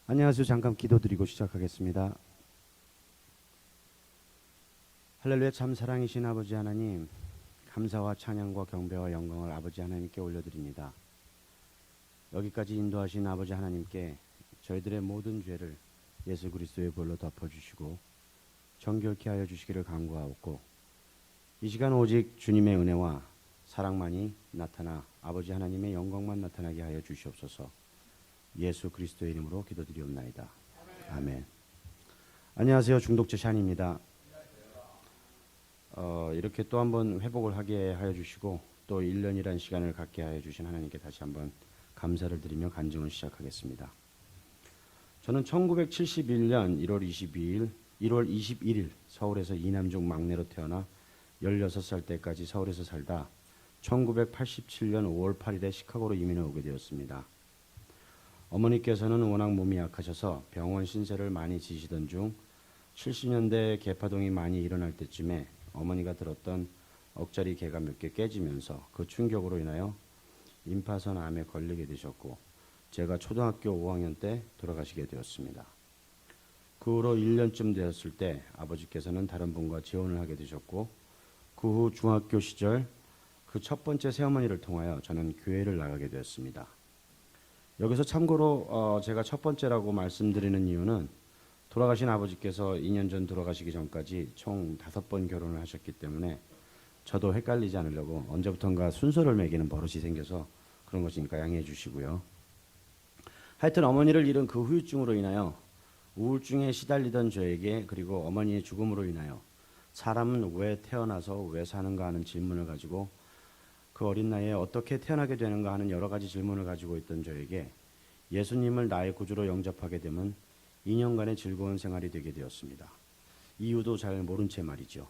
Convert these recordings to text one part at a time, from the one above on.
안녕하세요. 잠깐 기도드리고 시작하겠습니다. 할렐루야. 참 사랑이신 아버지 하나님, 감사와 찬양과 경배와 영광을 아버지 하나님께 올려드립니다. 여기까지 인도하신 아버지 하나님께 저희들의 모든 죄를 예수 그리스도의 볼로 덮어주시고 정결케 하여 주시기를 간구하옵고, 이 시간 오직 주님의 은혜와 사랑만이 나타나 아버지 하나님의 영광만 나타나게 하여 주시옵소서. 예수 그리스도의 이름으로 기도드리옵나이다. 아멘. 안녕하세요. 중독자 샨입니다. 이렇게 또 한번 회복을 하게 하여 주시고 또 1년이라는 시간을 갖게 하여 주신 하나님께 다시 한번 감사를 드리며 간증을 시작하겠습니다. 저는 1971년 1월 21일 서울에서 이남중 막내로 태어나 16살 때까지 서울에서 살다 1987년 5월 8일에 시카고로 이민을 오게 되었습니다. 어머니께서는 워낙 몸이 약하셔서 병원 신세를 많이 지시던 중 70년대 개파동이 많이 일어날 때쯤에 어머니가 들었던 억짜리 개가 몇 개 깨지면서 그 충격으로 인하여 임파선 암에 걸리게 되셨고, 제가 초등학교 5학년 때 돌아가시게 되었습니다. 그 후로 1년쯤 되었을 때 아버지께서는 다른 분과 재혼을 하게 되셨고, 그 후 중학교 시절 그 첫 번째 새어머니를 통하여 저는 교회를 나가게 되었습니다. 여기서 참고로 제가 첫 번째라고 말씀드리는 이유는 돌아가신 아버지께서 2년 전 돌아가시기 전까지 총 5번 결혼을 하셨기 때문에 저도 헷갈리지 않으려고 언제부턴가 순서를 매기는 버릇이 생겨서 그런 것이니까 양해해 주시고요. 하여튼 어머니를 잃은 그 후유증으로 인하여 우울증에 시달리던 저에게, 그리고 어머니의 죽음으로 인하여 사람은 왜 태어나서 왜 사는가 하는 질문을 가지고, 그 어린 나이에 어떻게 태어나게 되는가 하는 여러 가지 질문을 가지고 있던 저에게 예수님을 나의 구주로 영접하게 되면 2년간의 즐거운 생활이 되게 되었습니다. 이유도 잘 모른 채 말이죠.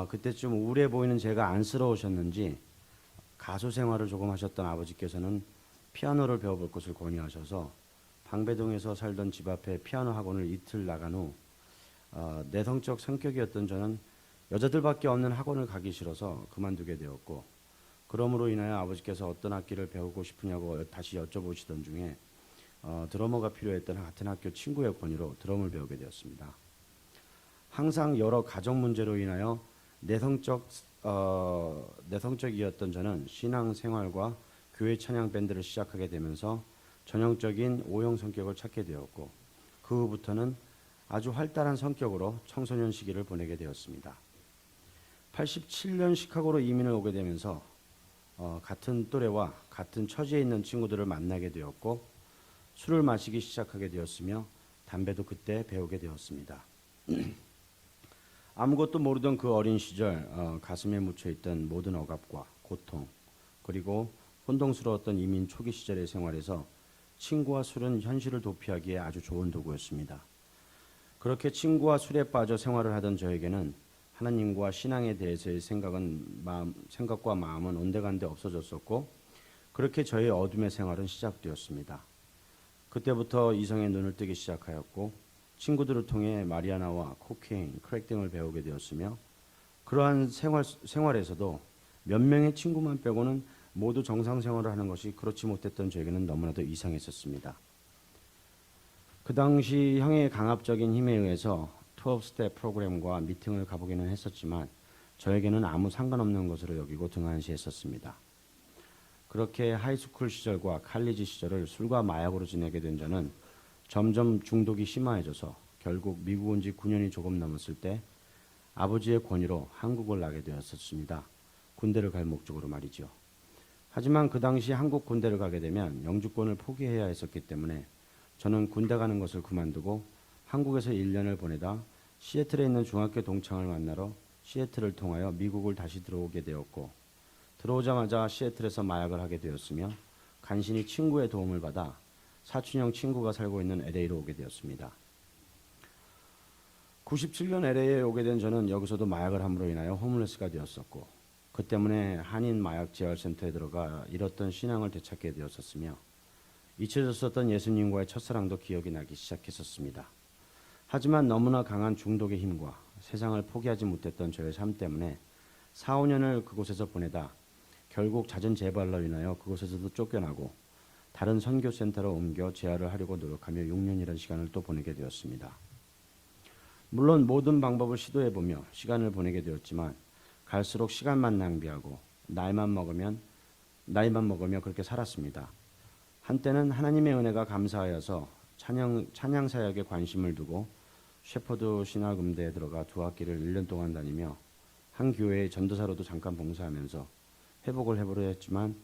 그때쯤 우울해 보이는 제가 안쓰러우셨는지 가수 생활을 조금 하셨던 아버지께서는 피아노를 배워볼 것을 권유하셔서 방배동에서 살던 집 앞에 피아노 학원을 이틀 나간 후 내성적 성격이었던 저는 여자들밖에 없는 학원을 가기 싫어서 그만두게 되었고, 그러므로 인하여 아버지께서 어떤 악기를 배우고 싶으냐고 다시 여쭤보시던 중에 드러머가 필요했던 같은 학교 친구의 권유로 드럼을 배우게 되었습니다. 항상 여러 가정 문제로 인하여 내성적이었던 저는 신앙 생활과 교회 찬양 밴드를 시작하게 되면서 전형적인 O형 성격을 찾게 되었고, 그 후부터는 아주 활달한 성격으로 청소년 시기를 보내게 되었습니다. 87년 시카고로 이민을 오게 되면서 같은 또래와 같은 처지에 있는 친구들을 만나게 되었고, 술을 마시기 시작하게 되었으며 담배도 그때 배우게 되었습니다. 아무것도 모르던 그 어린 시절 가슴에 묻혀있던 모든 억압과 고통, 그리고 혼동스러웠던 이민 초기 시절의 생활에서 친구와 술은 현실을 도피하기에 아주 좋은 도구였습니다. 그렇게 친구와 술에 빠져 생활을 하던 저에게는 하나님과 신앙에 대해서의 생각과 마음은 온데간데 없어졌었고, 그렇게 저의 어둠의 생활은 시작되었습니다. 그때부터 이성의 눈을 뜨기 시작하였고, 친구들을 통해 마리아나와 코케인, 크랙 등을 배우게 되었으며, 그러한 생활에서도 몇 명의 친구만 빼고는 모두 정상 생활을 하는 것이 그렇지 못했던 저에게는 너무나도 이상했었습니다. 그 당시 형의 강압적인 힘에 의해서 12스텝 프로그램과 미팅을 가보기는 했었지만 저에게는 아무 상관없는 것으로 여기고 등한시했었습니다. 그렇게 하이스쿨 시절과 칼리지 시절을 술과 마약으로 지내게 된 저는 점점 중독이 심화해져서 결국 미국 온 지 9년이 조금 넘었을 때 아버지의 권유로 한국을 나게 되었었습니다. 군대를 갈 목적으로 말이죠. 하지만 그 당시 한국 군대를 가게 되면 영주권을 포기해야 했었기 때문에 저는 군대 가는 것을 그만두고 한국에서 1년을 보내다 시애틀에 있는 중학교 동창을 만나러 시애틀을 통하여 미국을 다시 들어오게 되었고, 들어오자마자 시애틀에서 마약을 하게 되었으며 간신히 친구의 도움을 받아 사촌형 친구가 살고 있는 LA로 오게 되었습니다. 97년 LA에 오게 된 저는 여기서도 마약을 함으로 인하여 홈레스가 되었었고, 그 때문에 한인 마약 재활센터에 들어가 잃었던 신앙을 되찾게 되었었으며 잊혀졌었던 예수님과의 첫사랑도 기억이 나기 시작했었습니다. 하지만 너무나 강한 중독의 힘과 세상을 포기하지 못했던 저의 삶 때문에 4, 5년을 그곳에서 보내다 결국 잦은 재발로 인하여 그곳에서도 쫓겨나고 다른 선교센터로 옮겨 재활을 하려고 노력하며 6년이라는 시간을 또 보내게 되었습니다. 물론 모든 방법을 시도해보며 시간을 보내게 되었지만 갈수록 시간만 낭비하고 나이만 먹으며 그렇게 살았습니다. 한때는 하나님의 은혜가 감사하여서 찬양 사역에 관심을 두고 셰퍼드 신학음대에 들어가 2학기를 1년 동안 다니며 한 교회의 전도사로도 잠깐 봉사하면서 회복을 해보려 했지만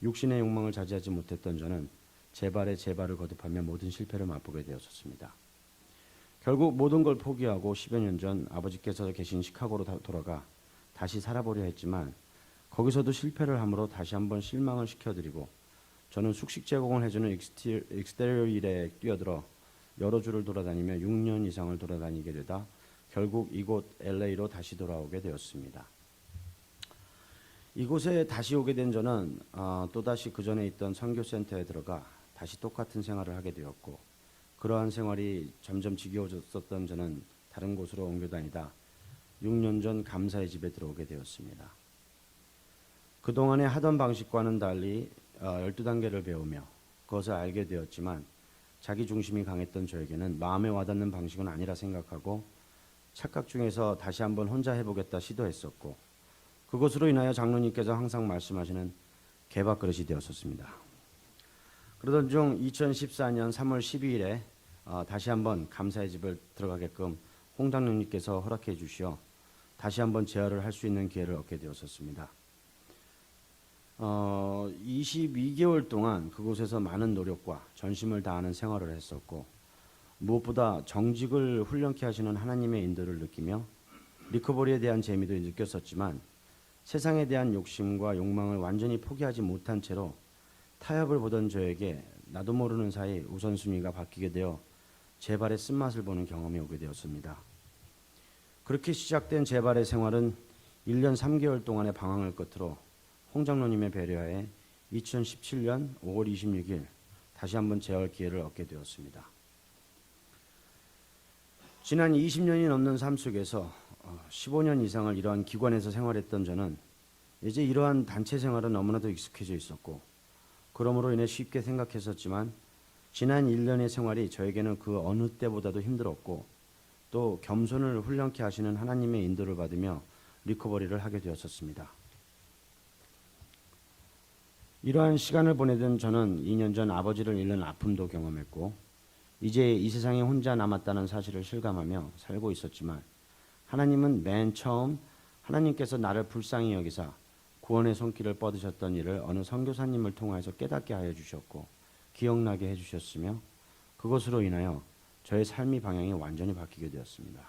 육신의 욕망을 자제하지 못했던 저는 재발에 재발을 거듭하며 모든 실패를 맛보게 되었습니다. 결국 모든 걸 포기하고 10여 년 전 아버지께서 계신 시카고로 돌아가 다시 살아보려 했지만 거기서도 실패를 함으로 다시 한번 실망을 시켜드리고 저는 숙식 제공을 해주는 익스테리어 일에 뛰어들어 여러 주를 돌아다니며 6년 이상을 돌아다니게 되다 결국 이곳 LA로 다시 돌아오게 되었습니다. 이곳에 다시 오게 된 저는 또다시 그 전에 있던 선교센터에 들어가 다시 똑같은 생활을 하게 되었고 그러한 생활이 점점 지겨워졌었던 저는 다른 곳으로 옮겨 다니다 6년 전 감사의 집에 들어오게 되었습니다. 그동안에 하던 방식과는 달리 12단계를 배우며 그것을 알게 되었지만 자기 중심이 강했던 저에게는 마음에 와닿는 방식은 아니라 생각하고 착각 중에서 다시 한번 혼자 해보겠다 시도했었고 그것으로 인하여 장로님께서 항상 말씀하시는 개밥그릇이 되었었습니다. 그러던 중 2014년 3월 12일에 다시 한번 감사의 집을 들어가게끔 홍 장로님께서 허락해 주시어 다시 한번 재활을 할 수 있는 기회를 얻게 되었었습니다. 22개월 동안 그곳에서 많은 노력과 전심을 다하는 생활을 했었고 무엇보다 정직을 훈련케 하시는 하나님의 인도를 느끼며 리커버리에 대한 재미도 느꼈었지만 세상에 대한 욕심과 욕망을 완전히 포기하지 못한 채로 타협을 보던 저에게 나도 모르는 사이 우선순위가 바뀌게 되어 재발의 쓴맛을 보는 경험이 오게 되었습니다. 그렇게 시작된 재발의 생활은 1년 3개월 동안의 방황을 끝으로 홍 장로님의 배려하에 2017년 5월 26일 다시 한번 재활 기회를 얻게 되었습니다. 지난 20년이 넘는 삶 속에서 15년 이상을 이러한 기관에서 생활했던 저는 이제 이러한 단체 생활은 너무나도 익숙해져 있었고 그러므로 인해 쉽게 생각했었지만 지난 1년의 생활이 저에게는 그 어느 때보다도 힘들었고 또 겸손을 훈련케 하시는 하나님의 인도를 받으며 리커버리를 하게 되었었습니다. 이러한 시간을 보내던 저는 2년 전 아버지를 잃는 아픔도 경험했고 이제 이 세상에 혼자 남았다는 사실을 실감하며 살고 있었지만 하나님은 맨 처음 하나님께서 나를 불쌍히 여기사 구원의 손길을 뻗으셨던 일을 어느 선교사님을 통하여서 깨닫게 하여 주셨고 기억나게 해주셨으며 그것으로 인하여 저의 삶의 방향이 완전히 바뀌게 되었습니다.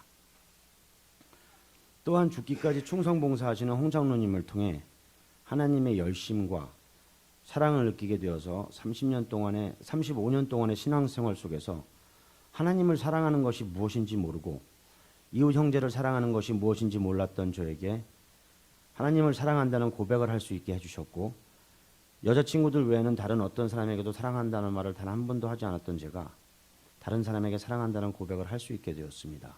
또한 죽기까지 충성봉사하시는 홍 장로님을 통해 하나님의 열심과 사랑을 느끼게 되어서 35년 동안의 신앙생활 속에서 하나님을 사랑하는 것이 무엇인지 모르고 이웃 형제를 사랑하는 것이 무엇인지 몰랐던 저에게 하나님을 사랑한다는 고백을 할 수 있게 해주셨고 여자친구들 외에는 다른 어떤 사람에게도 사랑한다는 말을 단 한 번도 하지 않았던 제가 다른 사람에게 사랑한다는 고백을 할 수 있게 되었습니다.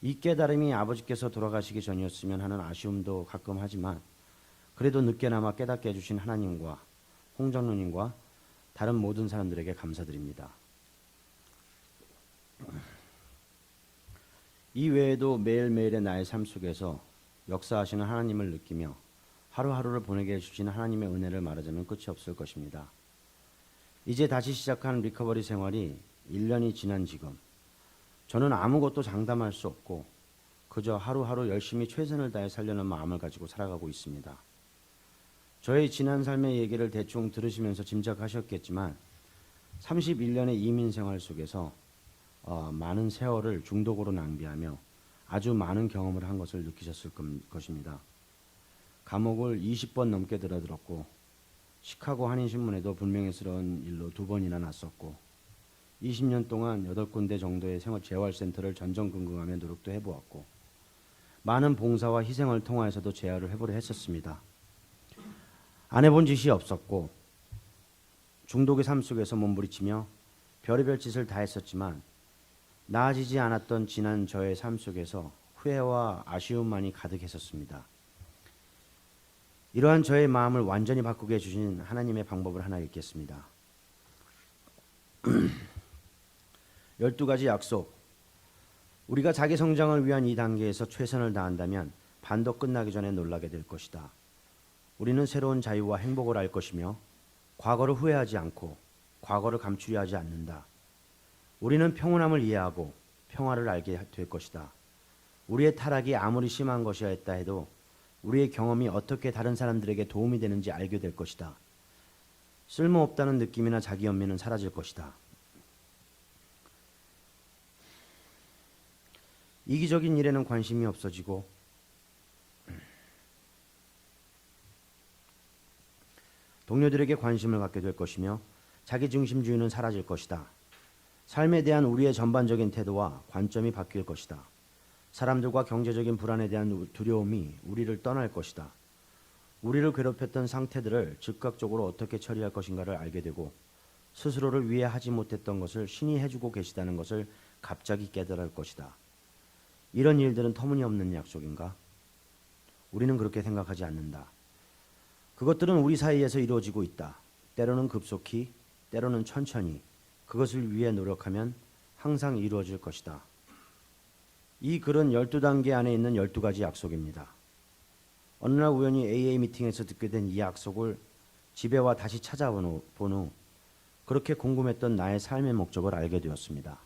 이 깨달음이 아버지께서 돌아가시기 전이었으면 하는 아쉬움도 가끔 하지만 그래도 늦게나마 깨닫게 해주신 하나님과 홍 장로님과 다른 모든 사람들에게 감사드립니다. 이 외에도 매일매일의 나의 삶 속에서 역사하시는 하나님을 느끼며 하루하루를 보내게 해주시는 하나님의 은혜를 말하자면 끝이 없을 것입니다. 이제 다시 시작한 리커버리 생활이 1년이 지난 지금 저는 아무것도 장담할 수 없고 그저 하루하루 열심히 최선을 다해 살려는 마음을 가지고 살아가고 있습니다. 저의 지난 삶의 얘기를 대충 들으시면서 짐작하셨겠지만 31년의 이민 생활 속에서 많은 세월을 중독으로 낭비하며 아주 많은 경험을 한 것을 느끼셨을 것입니다. 감옥을 20번 넘게 들어들었고 시카고 한인신문에도 불명예스러운 일로 2번이나 났었고 20년 동안 8군데 정도의 재활센터를 전전긍긍하며 노력도 해보았고 많은 봉사와 희생을 통하여서도 재활을 해보려 했었습니다. 안 해본 짓이 없었고 중독의 삶 속에서 몸부리치며 별의별 짓을 다 했었지만 나아지지 않았던 지난 저의 삶 속에서 후회와 아쉬움만이 가득했었습니다. 이러한 저의 마음을 완전히 바꾸게 해주신 하나님의 방법을 하나 읽겠습니다. 12가지 약속. 우리가 자기 성장을 위한 이 단계에서 최선을 다한다면 반도 끝나기 전에 놀라게 될 것이다. 우리는 새로운 자유와 행복을 알 것이며 과거를 후회하지 않고 과거를 감추려 하지 않는다. 우리는 평온함을 이해하고 평화를 알게 될 것이다. 우리의 타락이 아무리 심한 것이었다 해도 우리의 경험이 어떻게 다른 사람들에게 도움이 되는지 알게 될 것이다. 쓸모없다는 느낌이나 자기 연민은 사라질 것이다. 이기적인 일에는 관심이 없어지고 동료들에게 관심을 갖게 될 것이며 자기중심주의는 사라질 것이다. 삶에 대한 우리의 전반적인 태도와 관점이 바뀔 것이다. 사람들과 경제적인 불안에 대한 두려움이 우리를 떠날 것이다. 우리를 괴롭혔던 상태들을 즉각적으로 어떻게 처리할 것인가를 알게 되고 스스로를 위해 하지 못했던 것을 신이 해주고 계시다는 것을 갑자기 깨달을 것이다. 이런 일들은 터무니없는 약속인가? 우리는 그렇게 생각하지 않는다. 그것들은 우리 사이에서 이루어지고 있다. 때로는 급속히, 때로는 천천히 그것을 위해 노력하면 항상 이루어질 것이다. 이 글은 12단계 안에 있는 12가지 약속입니다. 어느 날 우연히 AA 미팅에서 듣게 된 이 약속을 집에 와 다시 찾아본 후 그렇게 궁금했던 나의 삶의 목적을 알게 되었습니다.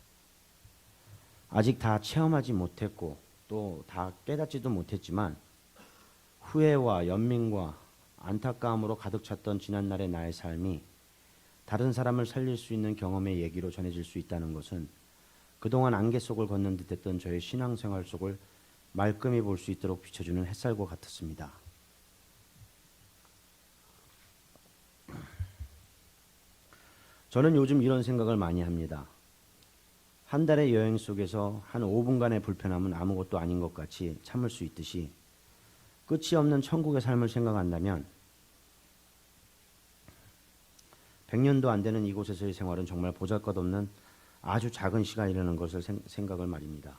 아직 다 체험하지 못했고 또 다 깨닫지도 못했지만 후회와 연민과 안타까움으로 가득 찼던 지난날의 나의 삶이 다른 사람을 살릴 수 있는 경험의 얘기로 전해질 수 있다는 것은 그동안 안개 속을 걷는 듯했던 저의 신앙생활 속을 말끔히 볼 수 있도록 비춰주는 햇살과 같았습니다. 저는 요즘 이런 생각을 많이 합니다. 한 달의 여행 속에서 한 5분간의 불편함은 아무것도 아닌 것 같이 참을 수 있듯이 끝이 없는 천국의 삶을 생각한다면 100년도 안 되는 이곳에서의 생활은 정말 보잘것없는 아주 작은 시간이라는 것을 생각을 말입니다.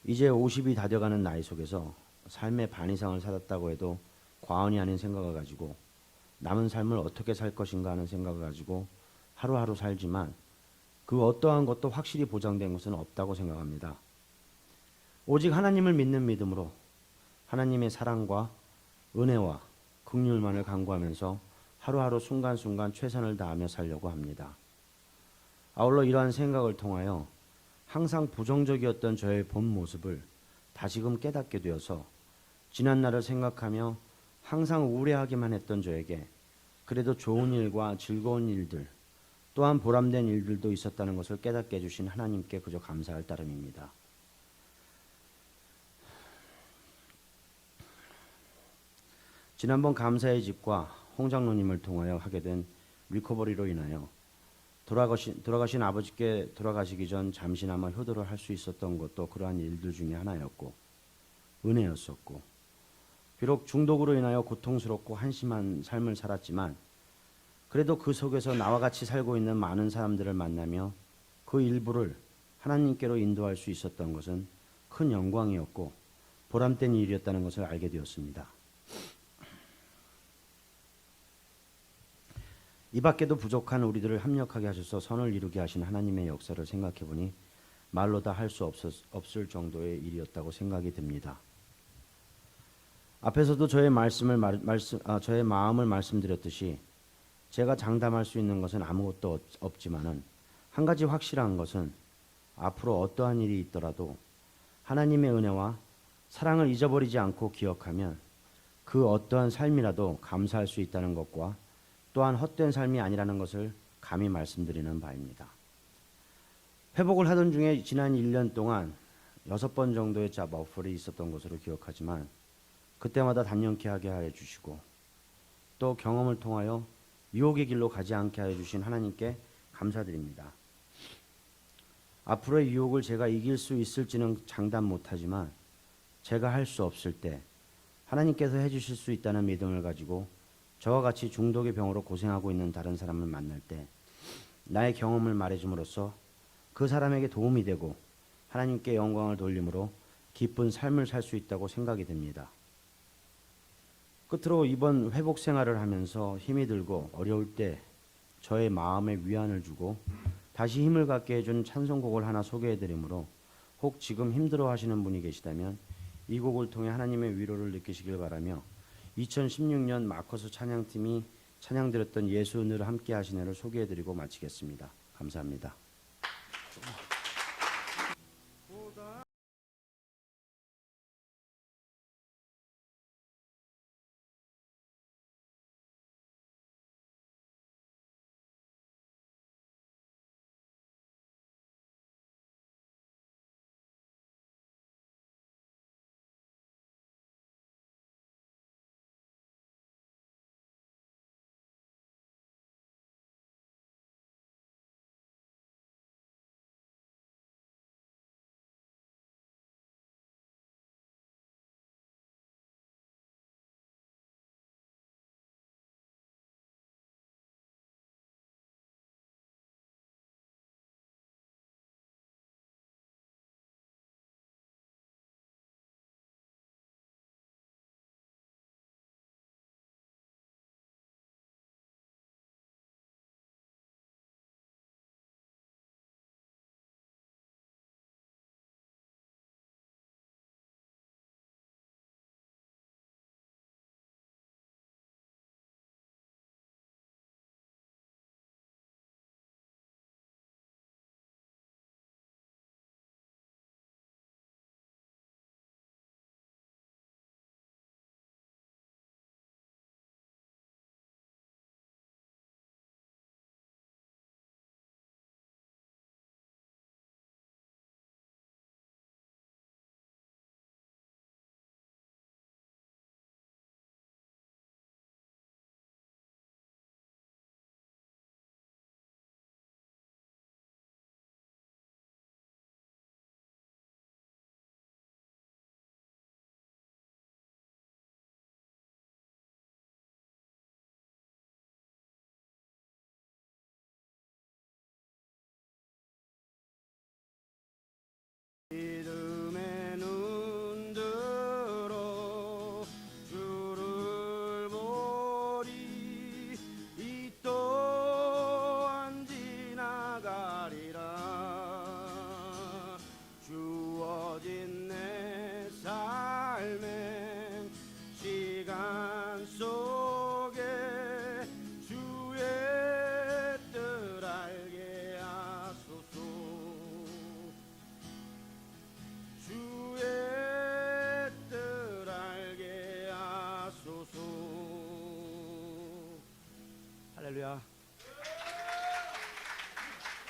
이제 50이 다 돼가는 나이 속에서 삶의 반 이상을 살았다고 해도 과언이 아닌 생각을 가지고 남은 삶을 어떻게 살 것인가 하는 생각을 가지고 하루하루 살지만 그 어떠한 것도 확실히 보장된 것은 없다고 생각합니다. 오직 하나님을 믿는 믿음으로 하나님의 사랑과 은혜와 긍휼만을 간구하면서 하루하루 순간순간 최선을 다하며 살려고 합니다. 아울러 이러한 생각을 통하여 항상 부정적이었던 저의 본 모습을 다시금 깨닫게 되어서 지난날을 생각하며 항상 우울해하기만 했던 저에게 그래도 좋은 일과 즐거운 일들 또한 보람된 일들도 있었다는 것을 깨닫게 해주신 하나님께 그저 감사할 따름입니다. 지난번 감사의 집과 홍 장로님을 통하여 하게 된 리커버리로 인하여 돌아가신 아버지께 돌아가시기 전 잠시나마 효도를 할 수 있었던 것도 그러한 일들 중에 하나였고 은혜였었고 비록 중독으로 인하여 고통스럽고 한심한 삶을 살았지만 그래도 그 속에서 나와 같이 살고 있는 많은 사람들을 만나며 그 일부를 하나님께로 인도할 수 있었던 것은 큰 영광이었고 보람된 일이었다는 것을 알게 되었습니다. 이 밖에도 부족한 우리들을 합력하게 하셔서 선을 이루게 하신 하나님의 역사를 생각해보니 말로 다 할 수 없을 정도의 일이었다고 생각이 듭니다. 앞에서도 저의 마음을 말씀드렸듯이 제가 장담할 수 있는 것은 아무것도 없지만은 한 가지 확실한 것은 앞으로 어떠한 일이 있더라도 하나님의 은혜와 사랑을 잊어버리지 않고 기억하면 그 어떠한 삶이라도 감사할 수 있다는 것과 또한 헛된 삶이 아니라는 것을 감히 말씀드리는 바입니다. 회복을 하던 중에 지난 1년 동안 6번 정도의 잡아오펄이 있었던 것으로 기억하지만 그때마다 단연케 하게 하여 주시고 또 경험을 통하여 유혹의 길로 가지 않게 하여 주신 하나님께 감사드립니다. 앞으로의 유혹을 제가 이길 수 있을지는 장담 못하지만 제가 할 수 없을 때 하나님께서 해주실 수 있다는 믿음을 가지고 저와 같이 중독의 병으로 고생하고 있는 다른 사람을 만날 때 나의 경험을 말해줌으로써 그 사람에게 도움이 되고 하나님께 영광을 돌림으로 기쁜 삶을 살 수 있다고 생각이 됩니다. 끝으로 이번 회복 생활을 하면서 힘이 들고 어려울 때 저의 마음에 위안을 주고 다시 힘을 갖게 해준 찬송곡을 하나 소개해드리므로 혹 지금 힘들어 하시는 분이 계시다면 이 곡을 통해 하나님의 위로를 느끼시길 바라며 2016년 마커스 찬양팀이 찬양드렸던 예수 늘 함께 하시네를 소개해드리고 마치겠습니다. 감사합니다.